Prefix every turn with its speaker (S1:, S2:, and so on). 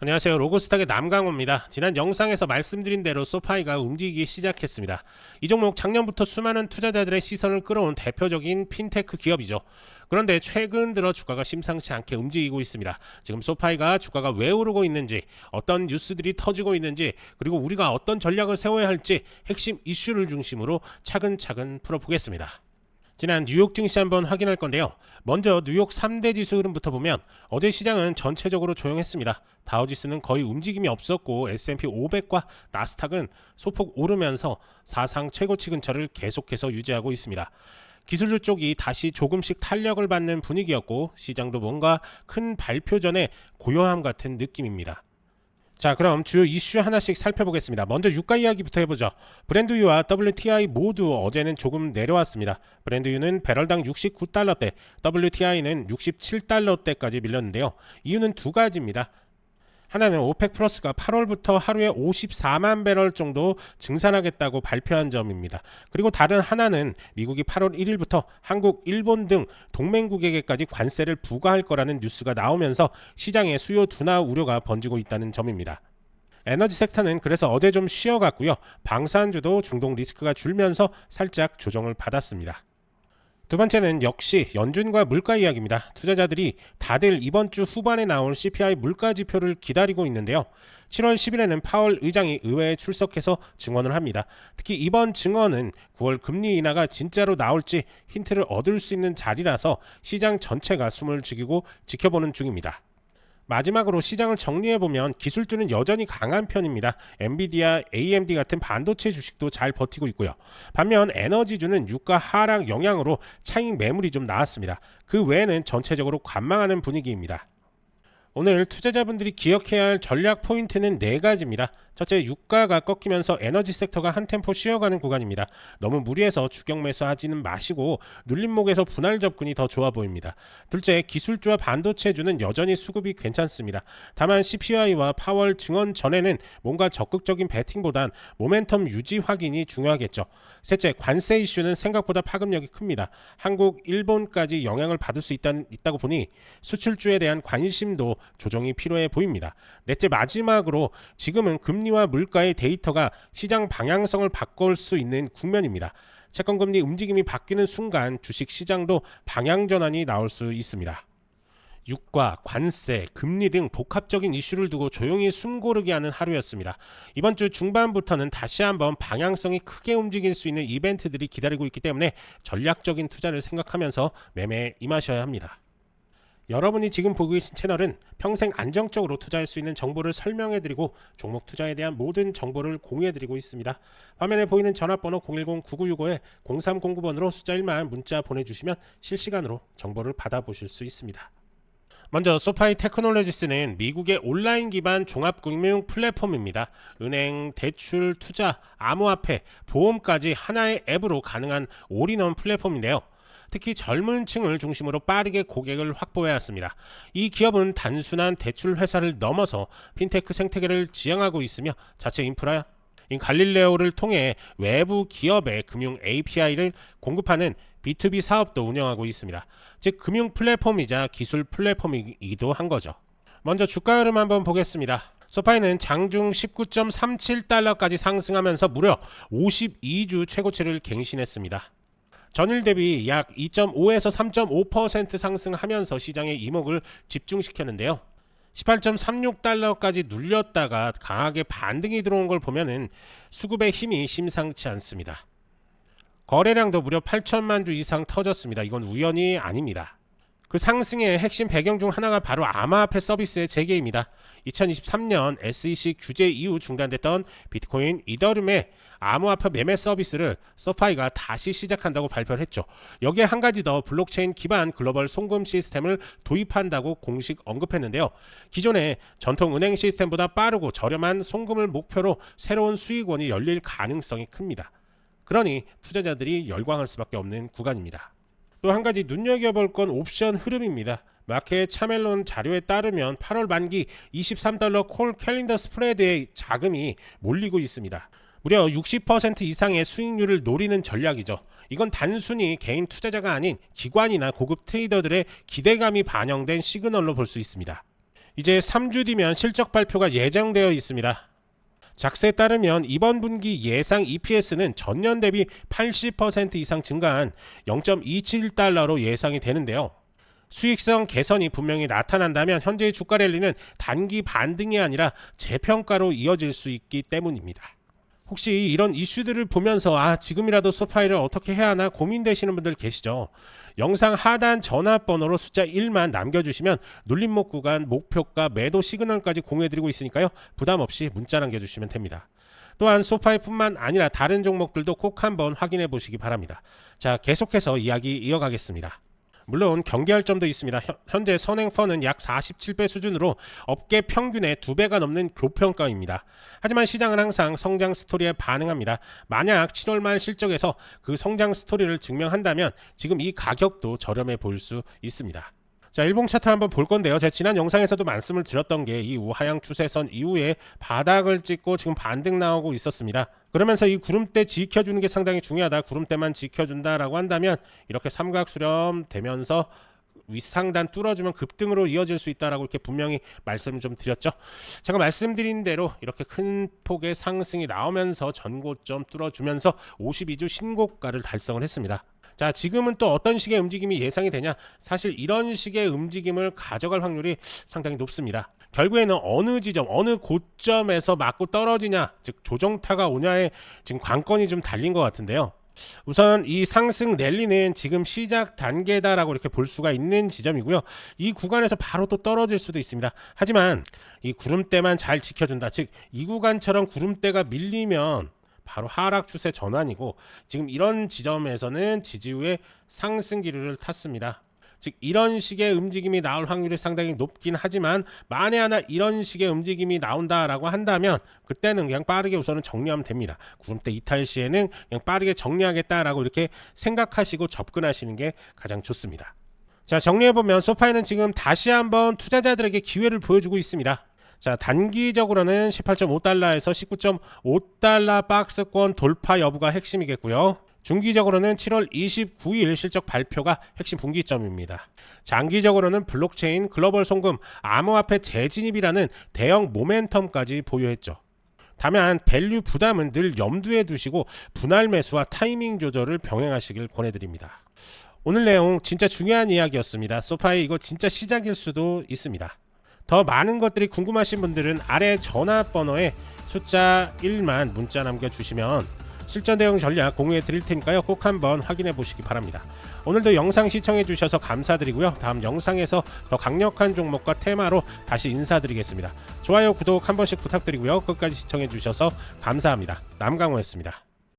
S1: 안녕하세요. 로고스탁의 남강호입니다. 지난 영상에서 말씀드린 대로 소파이가 움직이기 시작했습니다. 이 종목 작년부터 수많은 투자자들의 시선을 끌어온 대표적인 핀테크 기업이죠. 그런데 최근 들어 주가가 심상치 않게 움직이고 있습니다. 지금 소파이가 주가가 왜 오르고 있는지, 어떤 뉴스들이 터지고 있는지, 그리고 우리가 어떤 전략을 세워야 할지 핵심 이슈를 중심으로 차근차근 풀어보겠습니다. 지난 뉴욕 증시 한번 확인할 건데요. 먼저 뉴욕 3대 지수 흐름부터 보면 어제 시장은 전체적으로 조용했습니다. 다우지수는 거의 움직임이 없었고 S&P 500과 나스닥은 소폭 오르면서 사상 최고치 근처를 계속해서 유지하고 있습니다. 기술주 쪽이 다시 조금씩 탄력을 받는 분위기였고 시장도 뭔가 큰 발표 전에 고요함 같은 느낌입니다. 자, 그럼 주요 이슈 하나씩 살펴보겠습니다. 먼저 유가 이야기부터 해보죠. 브렌드유와 WTI 모두 어제는 조금 내려왔습니다. 브렌드유는 배럴당 69달러대, WTI는 67달러대까지 밀렸는데요. 이유는 두 가지입니다. 하나는 오펙 플러스가 8월부터 하루에 54만 배럴 정도 증산하겠다고 발표한 점입니다. 그리고 다른 하나는 미국이 8월 1일부터 한국, 일본 등 동맹국에게까지 관세를 부과할 거라는 뉴스가 나오면서 시장에 수요 둔화 우려가 번지고 있다는 점입니다. 에너지 섹터는 그래서 어제 좀 쉬어갔고요. 방산주도 중동 리스크가 줄면서 살짝 조정을 받았습니다. 두 번째는 역시 연준과 물가 이야기입니다. 투자자들이 다들 이번 주 후반에 나올 CPI 물가 지표를 기다리고 있는데요. 7월 10일에는 파월 의장이 의회에 출석해서 증언을 합니다. 특히 이번 증언은 9월 금리 인하가 진짜로 나올지 힌트를 얻을 수 있는 자리라서 시장 전체가 숨을 죽이고 지켜보는 중입니다. 마지막으로 시장을 정리해보면 기술주는 여전히 강한 편입니다. 엔비디아, AMD 같은 반도체 주식도 잘 버티고 있고요. 반면 에너지주는 유가 하락 영향으로 차익 매물이 좀 나왔습니다. 그 외에는 전체적으로 관망하는 분위기입니다. 오늘 투자자분들이 기억해야 할 전략 포인트는 네 가지입니다. 첫째, 유가가 꺾이면서 에너지 섹터가 한 템포 쉬어가는 구간입니다. 너무 무리해서 추격 매수하지는 마시고 눌림목에서 분할 접근이 더 좋아 보입니다. 둘째, 기술주와 반도체주는 여전히 수급이 괜찮습니다. 다만 CPI와 파월 증언 전에는 뭔가 적극적인 베팅보단 모멘텀 유지 확인이 중요하겠죠. 셋째, 관세 이슈는 생각보다 파급력이 큽니다. 한국, 일본까지 영향을 받을 수 있다고 보니 수출주에 대한 관심도 조정이 필요해 보입니다. 넷째, 마지막으로 지금은 금리와 물가의 데이터가 시장 방향성을 바꿀 수 있는 국면입니다. 채권금리 움직임이 바뀌는 순간 주식시장도 방향전환이 나올 수 있습니다. 유가, 관세, 금리 등 복합적인 이슈를 두고 조용히 숨고르게 하는 하루였습니다. 이번 주 중반부터는 다시 한번 방향성이 크게 움직일 수 있는 이벤트들이 기다리고 있기 때문에 전략적인 투자를 생각하면서 매매에 임하셔야 합니다. 여러분이 지금 보고 계신 채널은 평생 안정적으로 투자할 수 있는 정보를 설명해드리고 종목 투자에 대한 모든 정보를 공유해드리고 있습니다. 화면에 보이는 전화번호 010-9965-0309번으로 숫자 1만 문자 보내주시면 실시간으로 정보를 받아보실 수 있습니다. 먼저 소파이 테크놀로지스는 미국의 온라인 기반 종합금융 플랫폼입니다. 은행, 대출, 투자, 암호화폐, 보험까지 하나의 앱으로 가능한 올인원 플랫폼인데요. 특히 젊은 층을 중심으로 빠르게 고객을 확보해야 했습니다. 이 기업은 단순한 대출 회사를 넘어서 핀테크 생태계를 지향하고 있으며 자체 인프라인 갈릴레오를 통해 외부 기업의 금융 API를 공급하는 B2B 사업도 운영하고 있습니다. 즉 금융 플랫폼이자 기술 플랫폼이기도 한 거죠. 먼저 주가 흐름 한번 보겠습니다. 소파이는 장중 19.37달러까지 상승하면서 무려 52주 최고치를 갱신했습니다. 전일 대비 약 2.5에서 3.5% 상승하면서 시장의 이목을 집중시켰는데요. 18.36달러까지 눌렸다가 강하게 반등이 들어온 걸 보면은 수급의 힘이 심상치 않습니다. 거래량도 무려 8천만 주 이상 터졌습니다. 이건 우연이 아닙니다. 그 상승의 핵심 배경 중 하나가 바로 암호화폐 서비스의 재개입니다. 2023년 SEC 규제 이후 중단됐던 비트코인, 이더리움의 암호화폐 매매 서비스를 소파이가 다시 시작한다고 발표를 했죠. 여기에 한 가지 더 블록체인 기반 글로벌 송금 시스템을 도입한다고 공식 언급했는데요. 기존의 전통 은행 시스템보다 빠르고 저렴한 송금을 목표로 새로운 수익원이 열릴 가능성이 큽니다. 그러니 투자자들이 열광할 수밖에 없는 구간입니다. 또 한 가지 눈여겨볼 건 옵션 흐름입니다. 마켓 차멜론 자료에 따르면 8월 만기 23달러 콜 캘린더 스프레드의 자금이 몰리고 있습니다. 무려 60% 이상의 수익률을 노리는 전략이죠. 이건 단순히 개인 투자자가 아닌 기관이나 고급 트레이더들의 기대감이 반영된 시그널로 볼 수 있습니다. 이제 3주 뒤면 실적 발표가 예정되어 있습니다. 작세에 따르면 이번 분기 예상 EPS는 전년 대비 80% 이상 증가한 0.27달러로 예상이 되는데요. 수익성 개선이 분명히 나타난다면 현재의 주가 랠리는 단기 반등이 아니라 재평가로 이어질 수 있기 때문입니다. 혹시 이런 이슈들을 보면서 지금이라도 소파이를 어떻게 해야 하나 고민되시는 분들 계시죠? 영상 하단 전화번호로 숫자 1만 남겨주시면 눌림목 구간, 목표가, 매도 시그널까지 공유해드리고 있으니까요. 부담 없이 문자 남겨주시면 됩니다. 또한 소파이뿐만 아니라 다른 종목들도 꼭 한번 확인해 보시기 바랍니다. 자, 계속해서 이야기 이어가겠습니다. 물론 경계할 점도 있습니다. 현재 선행펀은 약 47배 수준으로 업계 평균의 2배가 넘는 고평가입니다. 하지만 시장은 항상 성장 스토리에 반응합니다. 만약 7월 말 실적에서 그 성장 스토리를 증명한다면 지금 이 가격도 저렴해 보일 수 있습니다. 자, 일봉 차트 한번 볼 건데요. 제가 지난 영상에서도 말씀을 드렸던 게 이 우하향 추세선 이후에 바닥을 찍고 지금 반등 나오고 있었습니다. 그러면서 이 구름대 지켜주는 게 상당히 중요하다. 구름대만 지켜준다라고 한다면 이렇게 삼각 수렴 되면서 윗상단 뚫어주면 급등으로 이어질 수 있다라고 이렇게 분명히 말씀을 좀 드렸죠. 제가 말씀드린 대로 이렇게 큰 폭의 상승이 나오면서 전고점 뚫어주면서 52주 신고가를 달성을 했습니다. 자, 지금은 또 어떤 식의 움직임이 예상이 되냐? 사실 이런 식의 움직임을 가져갈 확률이 상당히 높습니다. 결국에는 어느 지점, 어느 고점에서 맞고 떨어지냐, 즉 조정타가 오냐에 지금 관건이 좀 달린 것 같은데요. 우선 이 상승 랠리는 지금 시작 단계다라고 이렇게 볼 수가 있는 지점이고요. 이 구간에서 바로 또 떨어질 수도 있습니다. 하지만 이 구름대만 잘 지켜준다. 즉 이 구간처럼 구름대가 밀리면 바로 하락 추세 전환이고, 지금 이런 지점에서는 지지 후에 상승 기류를 탔습니다. 즉 이런 식의 움직임이 나올 확률이 상당히 높긴 하지만 만에 하나 이런 식의 움직임이 나온다라고 한다면 그때는 그냥 빠르게 우선은 정리하면 됩니다. 구름대 이탈 시에는 그냥 빠르게 정리하겠다라고 이렇게 생각하시고 접근하시는 게 가장 좋습니다. 자, 정리해보면 소파이는 지금 다시 한번 투자자들에게 기회를 보여주고 있습니다. 자, 단기적으로는 18.5달러에서 19.5달러 박스권 돌파 여부가 핵심이겠고요. 중기적으로는 7월 29일 실적 발표가 핵심 분기점입니다. 장기적으로는 블록체인, 글로벌 송금, 암호화폐 재진입이라는 대형 모멘텀까지 보유했죠. 다만 밸류 부담은 늘 염두에 두시고 분할 매수와 타이밍 조절을 병행하시길 권해드립니다. 오늘 내용 진짜 중요한 이야기였습니다. 소파이 이거 진짜 시작일 수도 있습니다. 더 많은 것들이 궁금하신 분들은 아래 전화번호에 숫자 1만 문자 남겨주시면 실전 대응 전략 공유해 드릴 테니까요. 꼭 한번 확인해 보시기 바랍니다. 오늘도 영상 시청해 주셔서 감사드리고요. 다음 영상에서 더 강력한 종목과 테마로 다시 인사드리겠습니다. 좋아요, 구독 한 번씩 부탁드리고요. 끝까지 시청해 주셔서 감사합니다. 남강호였습니다.